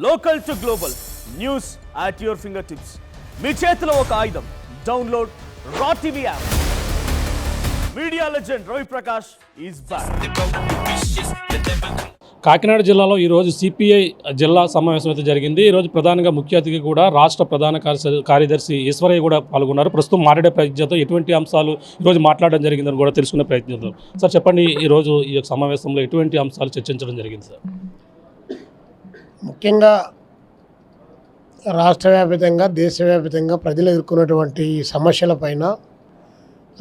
Local to global news at your fingertips. మీ చేతిలో ఒక ఆయుధం. Download raw TV app. Media legend Ravi Prakash is back. Kakinada జిల్లాలో ఈరోజు సిపిఐ జిల్లా సమావేశం అయితే జరిగింది. ఈరోజు ప్రధానంగా ముఖ్య అతిథి కూడా రాష్ట్ర ప్రధాన కార్యదర్శి ఈశ్వరయ్య కూడా పాల్గొన్నారు. ప్రస్తుతం మాట్లాడే ప్రయత్నంతో ఎటువంటి అంశాలు ఈరోజు మాట్లాడడం జరిగిందని కూడా తెలుసుకునే ప్రయత్నిద్దాం. సార్ చెప్పండి, ఈరోజు ఈ యొక్క సమావేశంలో ఎటువంటి అంశాలు చర్చించడం జరిగింది సార్? ముఖ్యంగా రాష్ట్ర వ్యాప్తంగా దేశవ్యాప్తంగా ప్రజలు ఎదుర్కొన్నటువంటి సమస్యలపైన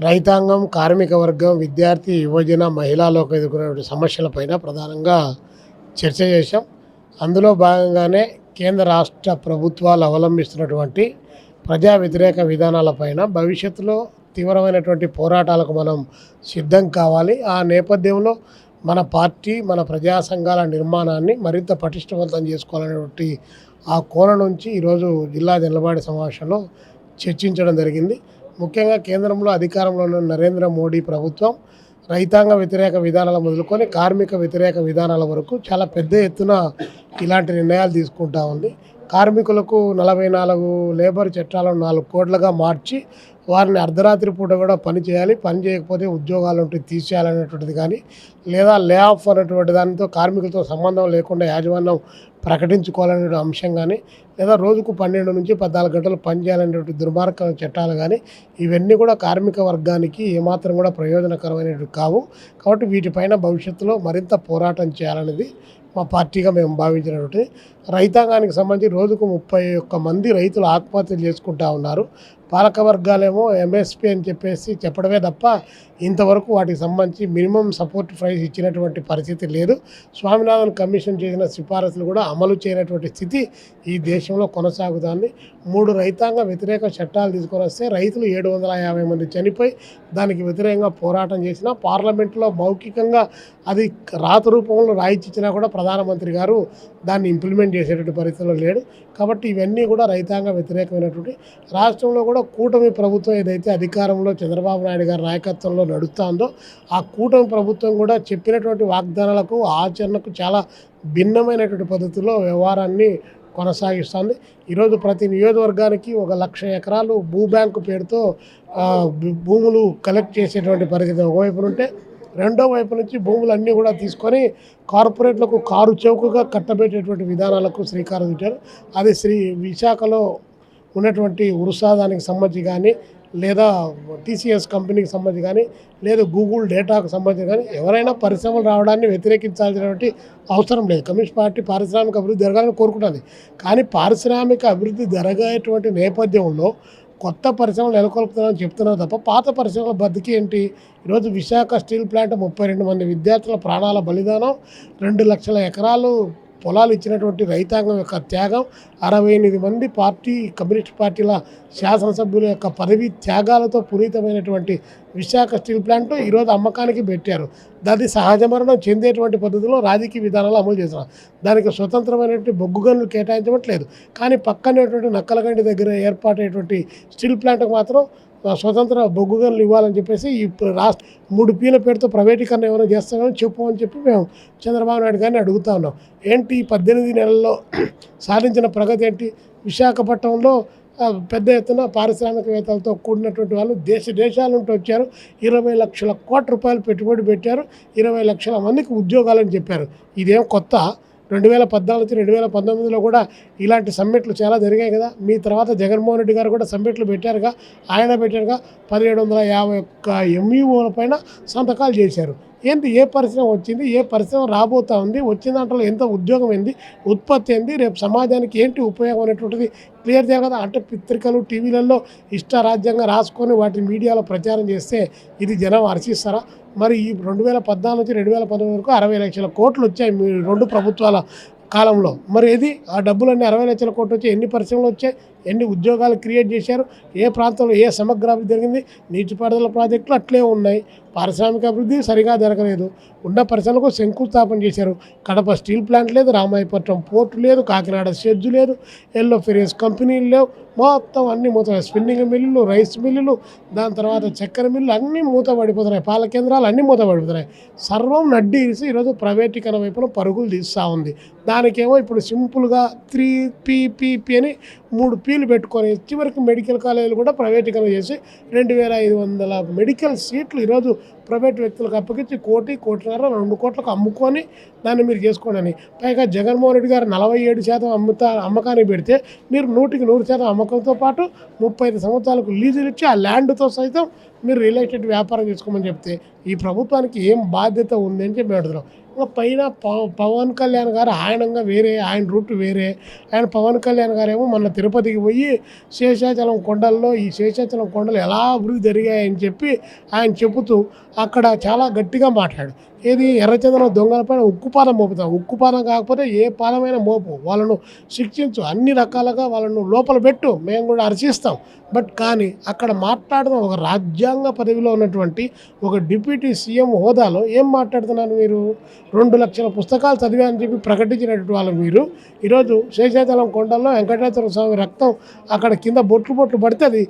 రైతాంగం, కార్మిక వర్గం, విద్యార్థి, యువజన, మహిళలకు ఎదుర్కొన్నటువంటి సమస్యలపైన ప్రధానంగా చర్చ చేశాం. అందులో భాగంగానే కేంద్ర రాష్ట్ర ప్రభుత్వాలు అవలంబిస్తున్నటువంటి ప్రజా వ్యతిరేక విధానాలపైన భవిష్యత్తులో తీవ్రమైనటువంటి పోరాటాలకు మనం సిద్ధం కావాలి. ఆ నేపథ్యంలో మన పార్టీ, మన ప్రజా సంఘాల నిర్మాణాన్ని మరింత పటిష్టవంతం చేసుకోవాలనేటువంటి ఆ కోణం నుంచి ఈరోజు జిల్లా జనరల్ సమావేశంలో చర్చించడం జరిగింది. ముఖ్యంగా కేంద్రంలో అధికారంలో ఉన్న నరేంద్ర మోడీ ప్రభుత్వం రైతాంగ వ్యతిరేక విధానాలు మొదలుకొని కార్మిక వ్యతిరేక విధానాల వరకు చాలా పెద్ద ఎత్తున ఇలాంటి నిర్ణయాలు తీసుకుంటా ఉంది. కార్మికులకు 44 లేబర్ చట్టాలను 4 కోట్లుగా మార్చి వారిని అర్ధరాత్రి పూట కూడా పని చేయాలి, పని చేయకపోతే ఉద్యోగాలు ఉంటే తీసేయాలనేటువంటిది కానీ, లేదా లే ఆఫ్ అనేటువంటి దానితో కార్మికులతో సంబంధం లేకుండా యాజమాన్యం ప్రకటించుకోవాలనే అంశం కానీ, లేదా రోజుకు 12 నుంచి 14 గంటలు పనిచేయాలనేటువంటి దుర్మార్గ చట్టాలు కానీ, ఇవన్నీ కూడా కార్మిక వర్గానికి ఏమాత్రం కూడా ప్రయోజనకరమైనవి కావు. కాబట్టి వీటిపైన భవిష్యత్తులో మరింత పోరాటం చేయాలనేది మా పార్టీగా మేము భావించినటువంటి. రైతాంగానికి సంబంధించి రోజుకు 31 మంది రైతులు ఆత్మహత్యలు చేసుకుంటా ఉన్నారు. పాలక వర్గాలేమో ఎంఎస్పీ అని చెప్పేసి చెప్పడమే తప్ప ఇంతవరకు వాటికి సంబంధించి మినిమం సపోర్ట్ ప్రైస్ ఇచ్చినటువంటి పరిస్థితి లేదు. స్వామినాథన్ కమిషన్ చేసిన సిఫారసులు కూడా అమలు చేయనటువంటి స్థితి ఈ దేశంలో కొనసాగుతుంది. 3 రైతాంగ వ్యతిరేక చట్టాలు తీసుకొని వస్తే రైతులు 750 మంది చనిపోయి దానికి వ్యతిరేకంగా పోరాటం చేసినా, పార్లమెంట్లో మౌఖికంగా అది రాత రూపంలో రాయిచ్చిచ్చినా కూడా ప్రధానమంత్రి గారు దాన్ని ఇంప్లిమెంట్ చేసేటువంటి పరిస్థితిలో లేడు. కాబట్టి ఇవన్నీ కూడా రైతాంగ వ్యతిరేకమైనటువంటి. రాష్ట్రంలో కూడా కూటమి ప్రభుత్వం ఏదైతే అధికారంలో చంద్రబాబు నాయుడు గారి నాయకత్వంలో నడుస్తుందో ఆ కూటమి ప్రభుత్వం కూడా చెప్పినటువంటి వాగ్దానాలకు, ఆచరణకు చాలా భిన్నమైనటువంటి పద్ధతిలో వ్యవహారాన్ని కొనసాగిస్తుంది. ఈరోజు ప్రతి నియోజకవర్గానికి 1,00,000 ఎకరాలు భూ బ్యాంకు పేరుతో భూములు కలెక్ట్ చేసేటువంటి పరిస్థితి ఒకవైపు ఉంటే, రెండో వైపు నుంచి భూములన్నీ కూడా తీసుకొని కార్పొరేట్లకు కారు చౌకగా కట్టబెట్టేటువంటి విధానాలకు శ్రీకారం చుట్టారు. అది విశాఖలో ఉన్నటువంటి ఉరుసాదానికి సంబంధించి కానీ, లేదా టీసీఎస్ కంపెనీకి సంబంధించి కానీ, లేదా గూగుల్ డేటాకు సంబంధించి కానీ ఎవరైనా పరిశ్రమలు రావడాన్ని వ్యతిరేకించాల్సినటువంటి అవసరం లేదు. కమ్యూనిస్ట్ పార్టీ పారిశ్రామిక అభివృద్ధి జరగాలని కోరుకుంటుంది. కానీ పారిశ్రామిక అభివృద్ధి జరగేటువంటి నేపథ్యంలో కొత్త పరిశ్రమలు నెలకొల్పుతున్నారని చెప్తున్నారు తప్ప పాత పరిశ్రమల బతికి ఏంటి? ఈరోజు విశాఖ స్టీల్ ప్లాంట్ 32 మంది విద్యార్థుల ప్రాణాల బలిదానం, 2 లక్షల ఎకరాలు పొలాలు ఇచ్చినటువంటి రైతాంగం యొక్క త్యాగం, 68 మంది కమ్యూనిస్ట్ పార్టీల శాసనసభ్యుల యొక్క పదవి త్యాగాలతో పునీతమైనటువంటి విశాఖ స్టీల్ ప్లాంట్ ఈరోజు అమ్మకానికి పెట్టారు. దాన్ని సహజ మరణం చెందేటువంటి పద్ధతిలో రాజకీయ విధానాలు అమలు చేస్తున్నారు. దానికి స్వతంత్రమైనటువంటి బొగ్గు గనులు కేటాయించట్లేదు. కానీ పక్కనేటువంటి నక్కలగండి దగ్గర ఏర్పాటైనటువంటి స్టీల్ ప్లాంట్కి మాత్రం స్వతంత్ర బొగ్గు గనులు ఇవ్వాలని చెప్పేసి ఈ రాష్ట్ర 3 పీల పేరుతో ప్రైవేటీకరణ ఏమైనా చేస్తామని చెప్పమని చెప్పి మేము చంద్రబాబు నాయుడు గారిని అడుగుతా ఉన్నాం. ఏంటి 18 నెలల్లో సాధించిన ప్రగతి ఏంటి? విశాఖపట్నంలో పెద్ద ఎత్తున పారిశ్రామికవేత్తలతో కూడినటువంటి వాళ్ళు దేశాల నుండి వచ్చారు. 20 లక్షల కోట్ల రూపాయలు పెట్టుబడి పెట్టారు. 20 లక్షల మందికి ఉద్యోగాలని చెప్పారు. ఇదేం కొత్త? 2014 నుంచి 2019లో కూడా ఇలాంటి సమ్మిట్లు చాలా జరిగాయి కదా. మీ తర్వాత జగన్మోహన్ రెడ్డి గారు కూడా సమ్మిట్లు పెట్టారుగా, ఆయన పెట్టారుగా. 1751 ఎంఈఓల పైన సంతకాలు చేశారు. ఏంటి? ఏ పరిశ్రమ వచ్చింది? ఏ పరిశ్రమ రాబోతూ ఉంది? వచ్చిన దాంట్లో ఎంత ఉద్యోగం ఏంది? ఉత్పత్తి ఏంది? రేపు సమాజానికి ఏంటి ఉపయోగం అనేటువంటిది క్లియర్ చేయాలి కదా. అంటే పత్రికలు, టీవీలలో ఇష్టారాజ్యంగా రాసుకొని వాటి మీడియాలో ప్రచారం చేస్తే ఇది జనం హర్షిస్తారా? మరి ఈ 2014 నుంచి 2019 వరకు 60 లక్షల కోట్లు వచ్చాయి మీ 2 ప్రభుత్వాల కాలంలో. మరి ఏది ఆ డబ్బులన్నీ 60 లక్షల కోట్లు వచ్చాయి? ఎన్ని పరిశ్రమలు వచ్చాయి? ఎన్ని ఉద్యోగాలు క్రియేట్ చేశారు? ఏ ప్రాంతంలో ఏ సమగ్ర అభివృద్ధి జరిగింది? నీటిపారుదల ప్రాజెక్టులు అట్లే ఉన్నాయి. పారిశ్రామిక అభివృద్ధి సరిగా జరగలేదు. ఉన్న పరిశ్రమలకు శంకుస్థాపన చేశారు. కడప స్టీల్ ప్లాంట్ లేదు, రామాయపట్నం పోర్టు లేదు, కాకినాడ షెడ్జు లేదు, ఎల్లో ఫెరియస్ కంపెనీలు లేవు. మొత్తం అన్నీ మూత, స్పిన్నింగ్ మిల్లులు, రైస్ మిల్లులు, దాని తర్వాత చక్కెర మిల్లులు అన్నీ మూత పడిపోతున్నాయి, పాల కేంద్రాలు అన్నీ మూత పడిపోతున్నాయి. సర్వం నడ్డీసి ఈరోజు ప్రైవేటీకరణ వైపున పరుగులు తీస్తూ ఉంది. దానికేమో ఇప్పుడు సింపుల్గా 3PPP అని 3 Pలు పెట్టుకొని చివరికి మెడికల్ కాలేజీలు కూడా ప్రైవేటీకరణ చేసి 2500 మెడికల్ సీట్లు ఈరోజు ప్రైవేట్ వ్యక్తులకు అప్పగించి 1 కోటి 1.5 2 కోట్లకు అమ్ముకొని దాన్ని మీరు చేసుకోండి అని. పైగా జగన్మోహన్ రెడ్డి గారు 47% అమ్మకానికి పెడితే మీరు 100% అమ్మకంతో పాటు 35 సంవత్సరాలకు లీజులు ఇచ్చి ఆ ల్యాండ్తో సైతం మీరు రియల్ ఎస్టేట్ వ్యాపారం చేసుకోమని చెప్తే ఈ ప్రభుత్వానికి ఏం బాధ్యత ఉంది అని చెప్పి అడుగుతున్నాం. ఇంకా పైన పవన్ కళ్యాణ్ గారు ఆయనంగా వేరే, ఆయన రూట్ వేరే. ఆయన పవన్ కళ్యాణ్ గారు ఏమో మొన్న తిరుపతికి పోయి శేషాచలం కొండల్లో ఈ శేషాచలం కొండలు ఎలా అభివృద్ధి జరిగాయని చెప్పి ఆయన చెబుతూ అక్కడ చాలా గట్టిగా మాట్లాడు. ఏది ఎర్రచందనం దొంగలపైన ఉక్కుపాదం మోపుతాం, ఉక్కుపాదం కాకపోతే ఏ పాదమైనా మోపు, వాళ్ళను శిక్షించు, అన్ని రకాలుగా వాళ్ళను లోపల పెట్టు, మేము కూడా హర్షిస్తాం. బట్ కానీ అక్కడ మాట్లాడడం ఒక రాజ్యాంగ పదవిలో ఉన్నటువంటి ఒక డిప్యూటీ సీఎం హోదాలో ఏం మాట్లాడుతున్నారు మీరు? 2 లక్షల పుస్తకాలు చదివాయని చెప్పి ప్రకటించినటువంటి వాళ్ళు మీరు ఈరోజు శేషాచలం కొండల్లో వెంకటేశ్వర స్వామి రక్తం అక్కడ కింద బొట్లు పడితే అది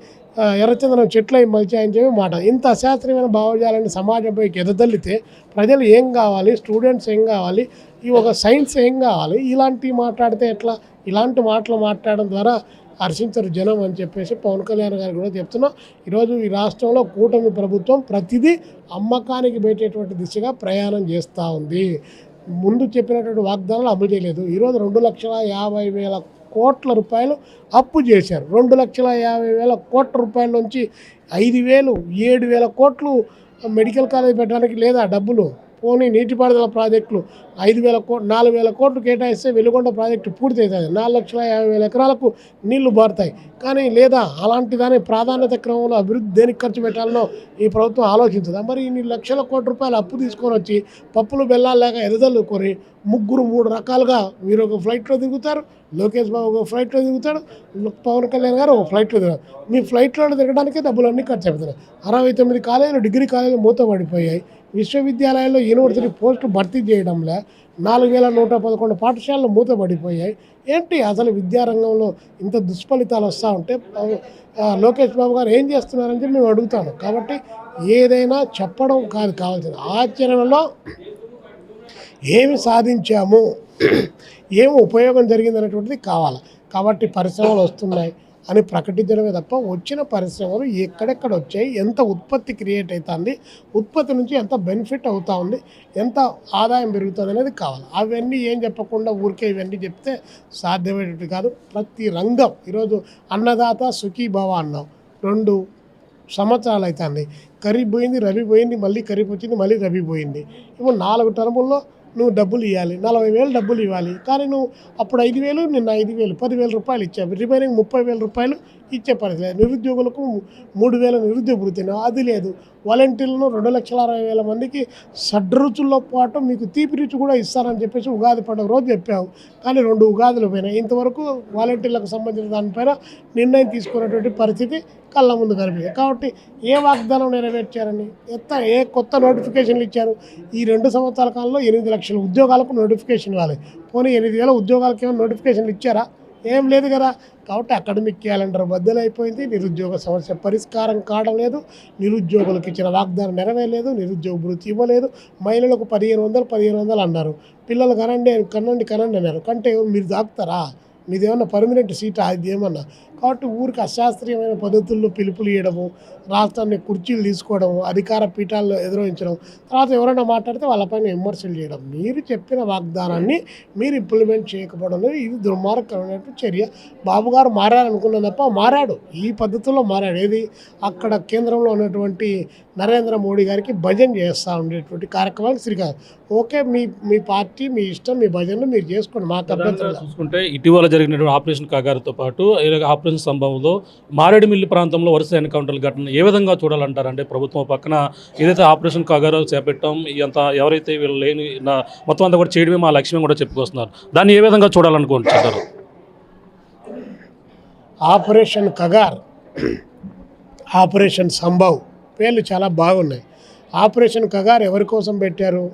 ఎర్రచందనం చెట్లు మలిచాయని చెప్పి మాట. ఇంత అశాస్త్రీయమైన భావజాలని సమాజంపైకి ఎదజల్లితే ప్రజలు ఏం కావాలి, స్టూడెంట్స్ ఏం కావాలి, ఈ ఒక సైన్స్ ఏం కావాలి? ఇలాంటివి మాట్లాడితే ఎట్లా? ఇలాంటి మాటలు మాట్లాడడం ద్వారా హర్షించరు జనం అని చెప్పేసి పవన్ కళ్యాణ్ గారు కూడా చెప్తున్నాం. ఈరోజు ఈ రాష్ట్రంలో కూటమి ప్రభుత్వం ప్రతిదీ అమ్మకానికి పెట్టేటువంటి దిశగా ప్రయాణం చేస్తూ ఉంది. ముందు చెప్పినటువంటి వాగ్దానాలు అమలు చేయలేదు. ఈరోజు 2,50,000 కోట్ల రూపాయలు అప్పు చేశారు. 2,50,000 కోట్ల రూపాయల నుంచి 5,000, 7,000 కోట్లు మెడికల్ కాలేజ్ పెట్టడానికి లేదా డబ్బులు. పోనీ నీటిపారుదల ప్రాజెక్టులు 4,000 కోట్లు కేటాయిస్తే వెలుగొండ ప్రాజెక్టు పూర్తి అవుతుంది, 4,50,000 ఎకరాలకు నీళ్లు బారుతాయి. కానీ లేదా అలాంటి దాని ప్రాధాన్యత క్రమంలో అభివృద్ధి దేనికి ఖర్చు పెట్టాలనో ఈ ప్రభుత్వం ఆలోచించదా? మరి ఇన్ని లక్షల కోట్ల రూపాయలు అప్పు తీసుకొని వచ్చి పప్పులు బెల్లాలు లేక ఎదజల్లుకొని 3 రకాలుగా మీరు ఒక ఫ్లైట్లో దిగుతారు, లోకేష్ బాబు ఒక ఫ్లైట్లో దిగుతాడు, పవన్ కళ్యాణ్ గారు ఒక ఫ్లైట్లో దిగుతారు. మీ ఫ్లైట్లో దిగడానికే డబ్బులన్నీ ఖర్చు అవుతున్నాయి. 69 కాలేజీలు, డిగ్రీ కాలేజీలు మూతపడిపోయాయి. విశ్వవిద్యాలయాల్లో యూనివర్సిటీ పోస్టులు భర్తీ చేయడంలో 4,111 పాఠశాలలు మూతపడిపోయాయి. ఏంటి అసలు విద్యారంగంలో ఇంత దుష్ఫలితాలు వస్తూ ఉంటే లోకేష్ బాబు గారు ఏం చేస్తున్నారని చెప్పి మేము అడుగుతాను. కాబట్టి ఏదైనా చెప్పడం కాదు కావాల్సింది, ఆచరణలో ఏమి సాధించాము, ఏమి ఉపయోగం జరిగింది అనేటువంటిది కావాలి. కాబట్టి పరిశ్రమలు వస్తున్నాయి అని ప్రకటించడమే తప్ప వచ్చిన పరిశ్రమలు ఎక్కడెక్కడ వచ్చాయి, ఎంత ఉత్పత్తి క్రియేట్ అవుతుంది, ఉత్పత్తి నుంచి ఎంత బెనిఫిట్ అవుతూ ఉంది, ఎంత ఆదాయం పెరుగుతుంది అనేది కావాలి. అవన్నీ ఏం చెప్పకుండా ఊరికే ఇవన్నీ చెప్తే సాధ్యమయ్యేటట్టు కాదు. ప్రతి రంగం ఈరోజు అన్నదాత సుఖీభవ అన్నాం, 2 సంవత్సరాలు అవుతుంది. ఖరీఫ్ పోయింది, రబీ పోయింది, మళ్ళీ ఖరీఫ్ వచ్చింది, మళ్ళీ రబీ పోయింది. ఇప్పుడు 4 టర్ముల్లో నువ్వు డబ్బులు ఇవ్వాలి, 40,000 డబ్బులు ఇవ్వాలి. కానీ నువ్వు అప్పుడు 5,000, నిన్న 5,000, 10,000 రూపాయలు ఇచ్చావు. రిమైనింగ్ 30,000 రూపాయలు ఇచ్చే పరిస్థితి. నిరుద్యోగులకు 3,000 నిరుద్యోగ వృత్తి అది లేదు. వాలంటీర్లను 2,60,000 మందికి షడ్రుచుల్లో పాటు మీకు తీపి రుచి కూడా ఇస్తారని చెప్పేసి ఉగాది పండుగ రోజు చెప్పావు. కానీ 2 ఉగాదులు పోయినాయి. ఇంతవరకు వాలంటీర్లకు సంబంధించిన దానిపైన నిర్ణయం తీసుకున్నటువంటి పరిస్థితి కళ్ళ ముందు కనిపించింది. కాబట్టి ఏ వాగ్దానం నెరవేర్చారని, ఏ కొత్త నోటిఫికేషన్లు ఇచ్చారు? ఈ 2 సంవత్సరాల కాలంలో 8 లక్షల ఉద్యోగాలకు నోటిఫికేషన్ ఇవ్వాలి. పోనీ 8,000 ఉద్యోగాలకు ఏమైనా నోటిఫికేషన్లు ఇచ్చారా? ఏం లేదు కదా. కాబట్టి అకాడమిక్ క్యాలెండర్ బద్దలైపోయింది. నిరుద్యోగ సమస్య పరిష్కారం కావడం లేదు. నిరుద్యోగులకు ఇచ్చిన వాగ్దానం నెరవేరలేదు. నిరుద్యోగ వృత్తి ఇవ్వలేదు. మహిళలకు 1,500 అన్నారు. పిల్లలు కనండి అన్నారు. కంటే మీరు దాక్తారా? మీది ఏమన్నా పర్మనెంట్ సీటా? అది ఏమన్నా? కాబట్టి ఊరికి అశాస్త్రీయమైన పద్ధతుల్లో పిలుపులు ఇవ్వడము, రాష్ట్రాన్ని కుర్చీలు తీసుకోవడము, అధికార పీఠాల్లో ఎదురించడం, తర్వాత ఎవరైనా మాట్లాడితే వాళ్ళపైన విమర్శలు చేయడం. మీరు చెప్పిన వాగ్దానాన్ని మీరు ఇంప్లిమెంట్ చేయకపోవడం ఇది దుర్మార్గమైన చర్య. బాబు గారు మారాలనుకున్నా తప్ప మారాడు, ఈ పద్ధతుల్లో మారాడు. ఏది అక్కడ కేంద్రంలో ఉన్నటువంటి నరేంద్ర మోడీ గారికి భజన చేస్తూ ఉండేటువంటి కార్యక్రమానికి శ్రీకారం. ఓకే, మీ పార్టీ మీ ఇష్టం, మీ భజనలు మీరు చేసుకోండి, మాకు అభ్యంతరం. చూసుకుంటే ఇటీవల జరిగినటువంటి ఆపరేషన్ కాగారుతో పాటు ఆపరేషన్ సంభవంలో మారేడుమిల్లి ప్రాంతంలో వరుస ఎన్కౌంటర్ల ఘటన ఏ విధంగా చూడాలంటారంటే, ప్రభుత్వం పక్కన ఏదైతే ఆపరేషన్ కాగారో చేపట్టాం, ఇదంతా ఎవరైతే వీళ్ళు లేని మొత్తం అంతా కూడా చేయడమే మా లక్ష్యం కూడా చెప్పుకొస్తున్నారు, దాన్ని ఏ విధంగా చూడాలనుకుంటున్నారు? ఆపరేషన్ కగార్, ఆపరేషన్ సంభవ్ పేర్లు చాలా బాగున్నాయి. ఆపరేషన్ కగార్ ఎవరి కోసం పెట్టారు?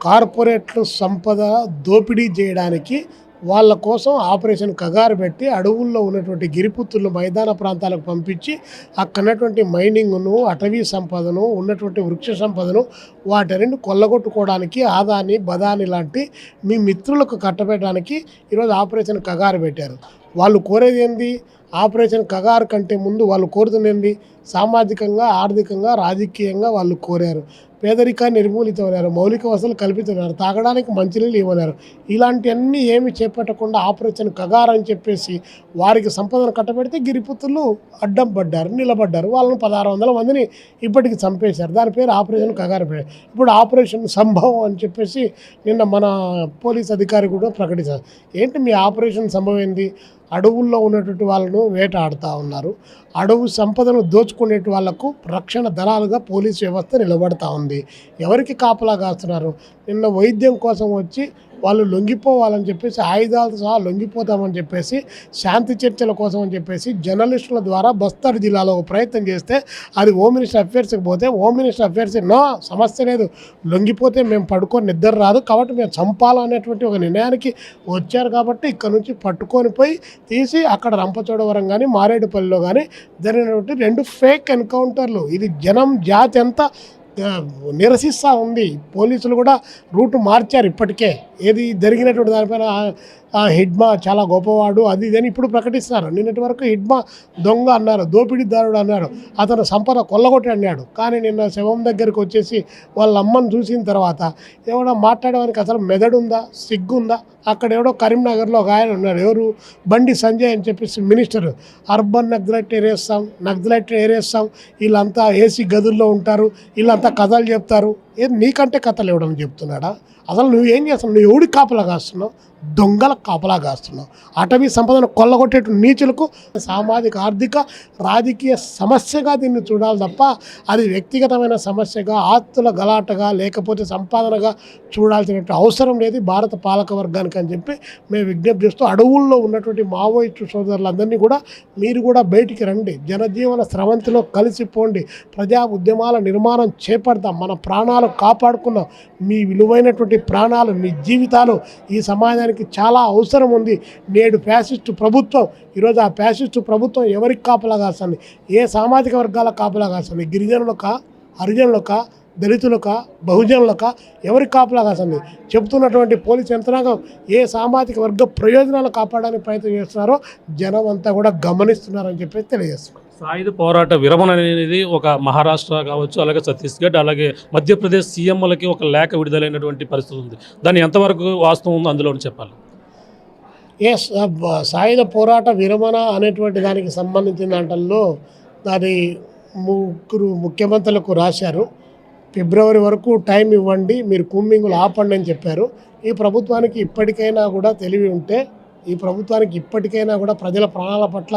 కార్పొరేట్లు సంపద దోపిడీ చేయడానికి వాళ్ళ కోసం ఆపరేషన్ కగారు పెట్టి అడవుల్లో ఉన్నటువంటి గిరిపుత్రులు మైదాన ప్రాంతాలకు పంపించి అక్కడటువంటి మైనింగ్ను, అటవీ సంపదను, ఉన్నటువంటి వృక్ష సంపదను వాటన్నింటిని కొల్లగొట్టుకోవడానికి ఆదాని బదాని లాంటి మీ మిత్రులకు కట్టబెట్టడానికి ఈరోజు ఆపరేషన్ కగారు పెట్టారు. వాళ్ళు కోరేది ఏంది? ఆపరేషన్ కగారు కంటే ముందు వాళ్ళు కోరుతున్నది సామాజికంగా, ఆర్థికంగా, రాజకీయంగా వాళ్ళు కోరారు. పేదరికాన్ని నిర్మూలితమన్నారు, మౌలిక వసతులు కల్పితున్నారు, తాగడానికి మంచినీళ్ళు ఇవ్వన్నారు. ఇలాంటివన్నీ ఏమి చేపట్టకుండా ఆపరేషన్ కగారు అని చెప్పేసి వారికి సంపదను కట్టబెడితే గిరిపుత్రులు అడ్డం పడ్డారు, నిలబడ్డారు. వాళ్ళని 1600 మందిని ఇప్పటికి చంపేశారు. దాని పేరు ఆపరేషన్ కగారు పెట్టారు. ఇప్పుడు ఆపరేషన్ సంభవం అని చెప్పేసి నిన్న మన పోలీస్ అధికారి కూడా ప్రకటించారు. ఏంటి మీ ఆపరేషన్ సంభవం ఏంది? అడవుల్లో ఉన్నటువంటి వాళ్ళను వేటాడుతూ ఉన్నారు. అడవు సంపదను దోచుకునే వాళ్లకు రక్షణ దళాలుగా పోలీసు వ్యవస్థ నిలబడతా ఉంది. ఎవరికి కాపలా కాస్తున్నారు? నిన్న వైద్యం కోసం వచ్చి వాళ్ళు లొంగిపోవాలని చెప్పేసి ఆయుధాలతో సహా లొంగిపోతామని చెప్పేసి శాంతి చర్చల కోసం అని చెప్పేసి జర్నలిస్టుల ద్వారా బస్తర్ జిల్లాలో ఒక ప్రయత్నం చేస్తే అది హోమ్ మినిస్టర్ అఫేర్స్కి పోతే హోమ్ మినిస్టర్ అఫేర్స్ నో సమస్య లేదు, లొంగిపోతే మేము పడుకొని నిద్ర రాదు కాబట్టి మేము చంపాలనేటువంటి ఒక నిర్ణయానికి వచ్చారు. కాబట్టి ఇక్కడ నుంచి పట్టుకొని పోయి తీసి అక్కడ రంపచోడవరం కానీ మారేడుపల్లిలో కానీ జరిగినటువంటి 2 ఫేక్ ఎన్కౌంటర్లు. ఇది జనం జాతి అంతా నిరసిస్తూ ఉంది. పోలీసులు కూడా రూటు మార్చారు ఇప్పటికే. ఏది జరిగినటువంటి దానిపైన హిడ్మా చాలా గొప్పవాడు అది ఇదని ఇప్పుడు ప్రకటిస్తున్నారు. నిన్నటి వరకు హిడ్మా దొంగ అన్నారు, దోపిడీదారుడు అన్నారు, అతను సంపద కొల్లగొట్టి అన్నాడు. కానీ నిన్న శవం దగ్గరికి వచ్చేసి వాళ్ళ అమ్మను చూసిన తర్వాత ఏమన్నా మాట్లాడడానికి అసలు మెదడుందా, సిగ్గుందా? అక్కడ ఎవడో కరీంనగర్లో ఒక ఆయన ఉన్నాడు, ఎవరు బండి సంజయ్ అని చెప్పేసి మినిస్టర్, అర్బన్ నక్సలైట్ ఏరేస్తాం, వీళ్ళంతా ఏసీ గదుల్లో ఉంటారు, వీళ్ళంతా కథలు చెప్తారు. ఏది నీకంటే కథలు ఇవ్వడం చెప్తున్నాడా? అసలు నువ్వేం చేస్తున్నావు? నువ్వు ఎవడికి కాపలా కాస్తున్నావు? దొంగలకు కాపలా కాస్తున్నావు. అటవీ సంపదను కొల్లగొట్టే నీచులకు సామాజిక, ఆర్థిక, రాజకీయ సమస్యగా దీన్ని చూడాలి తప్ప అది వ్యక్తిగతమైన సమస్యగా, ఆస్తుల గలాటగా, లేకపోతే సంపాదనగా చూడాల్సిన అవసరం లేదు భారత పాలక వర్గానికి అని చెప్పి మేము విజ్ఞప్తి చేస్తూ అడవుల్లో ఉన్నటువంటి మావోయిస్టు సోదరులందరినీ కూడా మీరు కూడా బయటికి రండి, జనజీవన స్రవంతిలో కలిసిపోండి, ప్రజా ఉద్యమాల నిర్మాణం చేపడతాం, మన ప్రాణాలు కాపాడుకున్నాం. మీ విలువైనటువంటి ప్రాణాలు, మీ జీవితాలు ఈ సమాజానికి చాలా అవసరం ఉంది. నేడు ఫ్యాసిస్టు ప్రభుత్వం, ఈరోజు ఆ ఫ్యాసిస్టు ప్రభుత్వం ఎవరికి కాపలా కాస్తుంది? ఏ సామాజిక వర్గాల కాపలా కాస్తుంది? గిరిజనులకా, హరిజనులకా, దళితులకా, బహుజనులకా, ఎవరికి కాపలా కాస్తుంది? చెబుతున్నటువంటి పోలీస్ యంత్రాంగం ఏ సామాజిక వర్గ ప్రయోజనాలు కాపాడడానికి ప్రయత్నం చేస్తున్నారో జనం అంతా కూడా గమనిస్తున్నారని చెప్పి తెలియజేస్తున్నారు. సాయుధ పోరాట విరమణ అనేది ఒక మహారాష్ట్ర కావచ్చు, అలాగే ఛత్తీస్గఢ్, అలాగే మధ్యప్రదేశ్ సీఎంలకి ఒక లేఖ విడుదలైనటువంటి పరిస్థితి ఉంది. దాన్ని ఎంతవరకు వాస్తవం ఉందో అందులో చెప్పాలి. ఎస్, సాయుధ పోరాట విరమణ అనేటువంటి దానికి సంబంధించిన దాంట్లో దాని 3 ముఖ్యమంత్రులకు రాశారు. ఫిబ్రవరి వరకు టైం ఇవ్వండి, మీరు కూంబింగులు ఆపండి అని చెప్పారు. ఈ ప్రభుత్వానికి ఇప్పటికైనా కూడా తెలివి ఉంటే, ఈ ప్రభుత్వానికి ఇప్పటికైనా కూడా ప్రజల ప్రాణాల పట్ల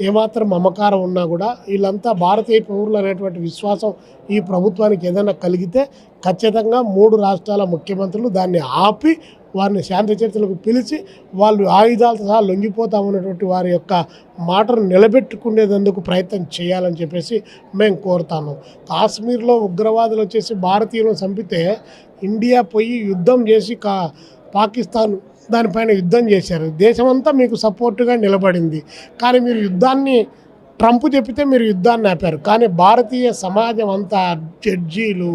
ఏమాత్రం మమకారం ఉన్నా కూడా వీళ్ళంతా భారతీయ పౌరులు అనేటువంటి విశ్వాసం ఈ ప్రభుత్వానికి ఏదైనా కలిగితే ఖచ్చితంగా 3 రాష్ట్రాల ముఖ్యమంత్రులు దాన్ని ఆపి వారిని శాంతి చర్చలకు పిలిచి వాళ్ళు ఆయుధాలతో సహా లొంగిపోతామన్నటువంటి వారి యొక్క మాటను నిలబెట్టుకునేందుకు ప్రయత్నం చేయాలని చెప్పేసి మేము కోరుతాను. కాశ్మీర్లో ఉగ్రవాదులు వచ్చేసి భారతీయులను చంపితే ఇండియా పోయి యుద్ధం చేసి పాకిస్తాన్ దానిపైన యుద్ధం చేశారు. దేశమంతా మీకు సపోర్టుగా నిలబడింది. కానీ మీరు యుద్ధాన్ని ట్రంప్ చెప్పితే మీరు యుద్ధాన్ని ఆపారు. కానీ భారతీయ సమాజం అంతా జడ్జీలు,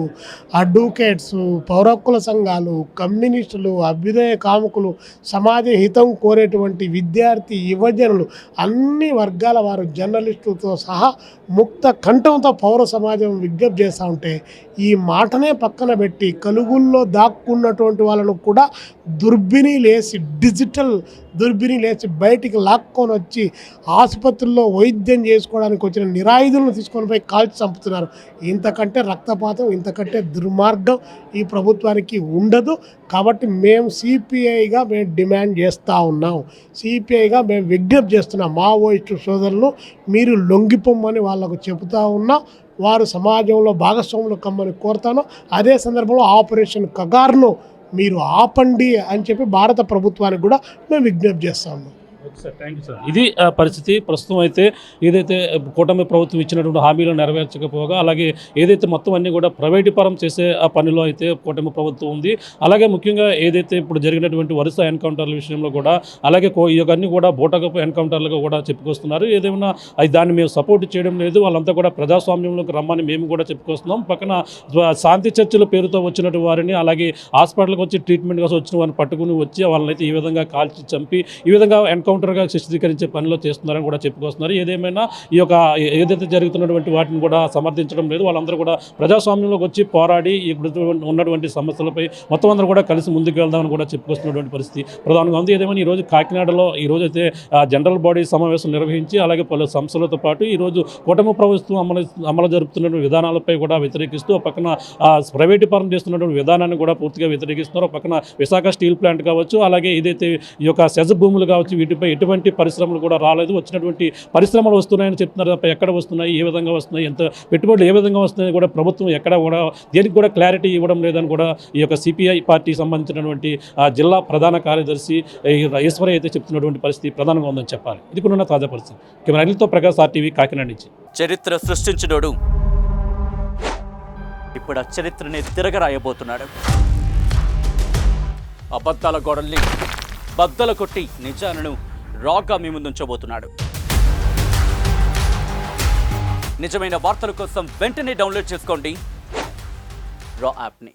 అడ్వకేట్స్, పౌర హక్కుల సంఘాలు, కమ్యూనిస్టులు, అభ్యుదయ కాముకులు, సమాజ హితం కోరేటువంటి విద్యార్థి యువజనులు, అన్ని వర్గాల వారు, జర్నలిస్టులతో సహా ముక్త కంఠంతో పౌర సమాజం విజ్ఞప్తి చేస్తూ ఉంటే ఈ మాటనే పక్కన పెట్టి కలుగుల్లో దాక్కున్నటువంటి వాళ్ళను కూడా డిజిటల్ దుర్బిని లేచి బయటికి లాక్కొని వచ్చి ఆసుపత్రుల్లో వైద్యం చేసుకోవడానికి వచ్చిన నిరాయుధులను తీసుకొని పోయి కాల్చి చంపుతున్నారు. ఇంతకంటే రక్తపాతం, ఇంతకంటే దుర్మార్గం ఈ ప్రభుత్వానికి ఉండదు. కాబట్టి మేము సిపిఐగా మేము డిమాండ్ చేస్తూ ఉన్నాం, సిపిఐగా మేము విజ్ఞప్తి చేస్తున్నాం. మావోయిస్టు సోదరులను మీరు లొంగిపోమ్మని వాళ్ళకు చెబుతూ ఉన్నాం. వారు సమాజంలో భాగస్వాములు కమ్మని కోరుతాను. అదే సందర్భంలో ఆపరేషన్ కగార్ను మీరు ఆపండి అని చెప్పి భారత ప్రభుత్వానికి కూడా మేము విజ్ఞప్తి చేస్తాము. ఇది పరిస్థితి. ప్రస్తుతం అయితే ఏదైతే కూటమి ప్రభుత్వం ఇచ్చినటువంటి హామీలు నెరవేర్చకపోగా, అలాగే ఏదైతే మొత్తం అన్ని కూడా ప్రైవేటీకరం చేసే ఆ పనిలో అయితే కూటమి ప్రభుత్వం ఉంది. అలాగే ముఖ్యంగా ఏదైతే ఇప్పుడు జరిగినటువంటి వరుస ఎన్కౌంటర్ల విషయంలో కూడా, అలాగే ఇవన్నీ కూడా బూటకపు ఎన్కౌంటర్లుగా కూడా చెప్పుకొస్తున్నారు. ఏదేమన్నా దాన్ని మేము సపోర్ట్ చేయడం లేదు, వాళ్ళంతా కూడా ప్రజాస్వామ్యంలోకి రమ్మని మేము కూడా చెప్పుకొస్తున్నాం. పక్కన శాంతి చర్చల పేరుతో వచ్చినటువంటి వారిని, అలాగే హాస్పిటల్కి వచ్చి ట్రీట్మెంట్ కోసం వచ్చిన వారిని పట్టుకుని వచ్చి వాళ్ళనైతే ఈ విధంగా కాల్చి చంపి ఈ విధంగా ఎన్కౌంటర్గా చిత్రీకరించే పనిలో చేస్తున్నారని కూడా చెప్పుకొస్తున్నారు. ఏదేమైనా ఈ యొక్క ఏదైతే జరుగుతున్నటువంటి వాటిని కూడా సమర్థించడం లేదు. వాళ్ళందరూ కూడా ప్రజాస్వామ్యంలోకి వచ్చి పోరాడి ఇప్పుడు ఉన్నటువంటి సమస్యలపై మొత్తం అందరూ కూడా కలిసి ముందుకు వెళ్దామని కూడా చెప్పుకొస్తున్నటువంటి పరిస్థితి ప్రధానంగా ఉంది. ఏదేమైనా ఈరోజు కాకినాడలో ఈరోజు అయితే జనరల్ బాడీ సమావేశం నిర్వహించి, అలాగే పలు సంస్థలతో పాటు ఈరోజు కూటమి ప్రభుత్వం అమలు జరుపుతున్నటువంటి విధానాలపై కూడా వ్యతిరేకిస్తూ, పక్కన ప్రైవేటీకరణ చేస్తున్నటువంటి విధానాన్ని కూడా పూర్తిగా వ్యతిరేకిస్తున్నారు. పక్కన విశాఖ స్టీల్ ప్లాంట్ కావచ్చు, అలాగే ఏదైతే ఈ యొక్క సెజ్ భూములు కావచ్చు, వీటిపై ఎటువంటి పరిశ్రమలు కూడా రాలేదు. వచ్చినటువంటి పరిశ్రమలు వస్తున్నాయని చెప్తున్నారు తప్ప ఎక్కడ వస్తున్నాయి, ఏ విధంగా వస్తున్నాయి, ఎంత పెట్టుబడులు ఏ విధంగా వస్తున్నాయి కూడా ప్రభుత్వం ఎక్కడ కూడా దేనికి కూడా క్లారిటీ ఇవ్వడం లేదని కూడా ఈ యొక్క సిపిఐ పార్టీకి సంబంధించినటువంటి జిల్లా ప్రధాన కార్యదర్శి ఈశ్వరయ్య అయితే చెప్తున్నటువంటి పరిస్థితి ప్రధానంగా ఉందని చెప్పాలి. ఇది కూడా తాజా పరిస్థితి. కెమెరాతో ప్రకాష్, RTV, కాకినాడ నుంచి. చరిత్ర సృష్టించినోడు ఇప్పుడు ఆ చరిత్రని తిరగరాయబోతున్నాడు. అబద్ధాల గోడల్ని బద్దలు కొట్టి నిజాలను రాగా మీ ముందుంచబోతున్నాడు. నిజమైన వార్తల కోసం వెంటనే డౌన్లోడ్ చేసుకోండి రా యాప్ని.